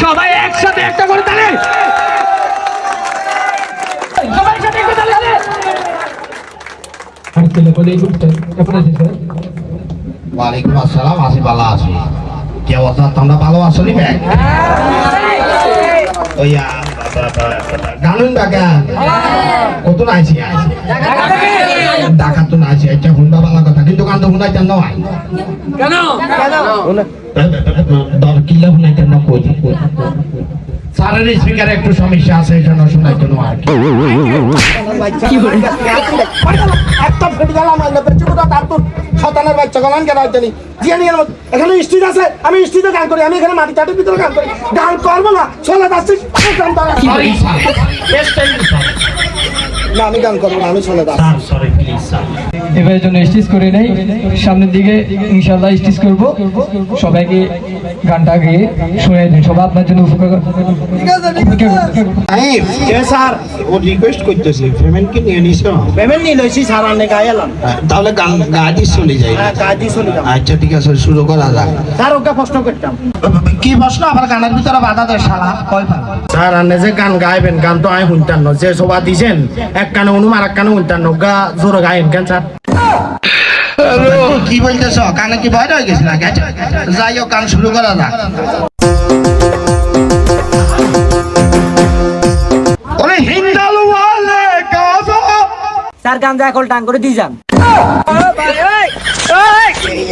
সবাই একসাথে একটা করে তালে, সবাই একসাথে একটা তালে। ওয়ালাইকুম আসসালাম, আছি ভালো আছি। কি অবস্থা, তোমরা ভালো আছো নি ভাই? ওই গানুন বাগা কত নাইছি ঢাকা তো নাইছি, এটা হুন্ডা ভালো কথা, কিন্তু গান তো হুনাইতেন নয় কেন দর কিল্লা হুনাইতেন না কই স্যারের স্পিকারে একটু সমস্যা আছে, এই জন্য শুনাইতেন আর কি। একটা ফেটে গেল আমার পেছনে তো তার তো শতানের বাচ্চা গলান কেন জানি জিয়ানি এখানে স্ট্রিট আছে, আমি স্ট্রিটে গান করি, আমি এখানে মাটি চাটির ভিতরে গান করি, গান করবো না চলে যাচ্ছি না, আমি গান করবো না, আমি চলে যাচ্ছি। এবারের জন্য স্টেজ করে নেই, সামনের দিকে ইনশাল্লাহ স্টেজ করব। সবাইকে গানটা গিয়ে শুনে দিন, সবাই আপনার জন্য উপকার স্যার ও রিকোয়েস্ট করতেছি, পেমেন্ট কি নিয়ে নিছো? পেমেন্ট নিয়ে লইছি স্যার, আনে গায়ে এলাম, তাহলে গান গাড়ি চলে যাই। কাজই চলে যাবো। আচ্ছা ঠিক আছে, শুরু করা যাক। স্যার ওকে প্রশ্ন করতাম, কি প্রশ্ন? আবার গানের ভিতরে বাধা দেয় শালা, কয় পার? স্যার আনে যে গান গাইবেন, গান তো আমি শুনতাম না, যে সবা দিছেন এক কানে অনুম আর এক কানে শুনতাম না, গা জোরে গাইন কেন স্যার? কি বলতেছ, কানে কি ভয় হয়ে গেছে নাকি? যাই হোক, গান শুরু করা যাক। ওরে হিন্দাল ওয়ালে গাজা, স্যার গান যা কল টান করে দিয়ে যান।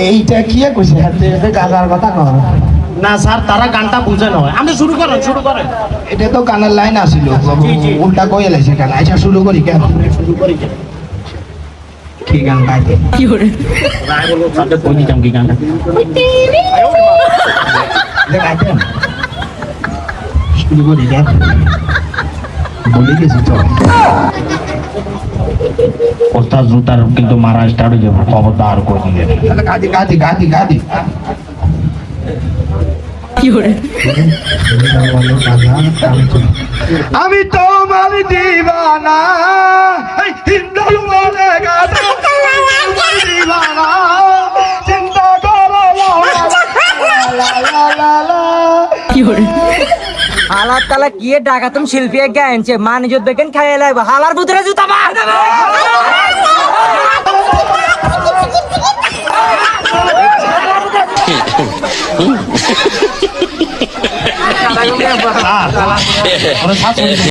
এইটা কি কইছে? হাতে গাজার কথা কর না স্যার, তারা গানটা বুঝে নয়, আমি শুরু করেন, শুরু করেন। এটা তো গানের লাইন আছিল, উল্টা কই এলাইছে গান। আচ্ছা শুরু করি কেন? শুরু করি কেন? কি গান গাইতে? কি করে রায় বলবো স্যারকে কই দিতাম কি গানটা। এটা গাইতে শুরু করি কেন? বলে গেছি তো ওস্তাদ জুতার কিন্তু মারা স্টার্ট হয়ে যাবে, খবরদার কই দিলে। গাদি গাদি গাদি গাদি কি করে আমি তোমার দিবানা, হিন্দল বলে গাজা দিবানা, চিন্তা করো কি করে হালার তালা কি ডাকা তুমি শিল্পী গাইছে মান ইজ্জত বেকেন খাইয়ে লাগবে, হালার ভিতরে জুতা মার দেবে।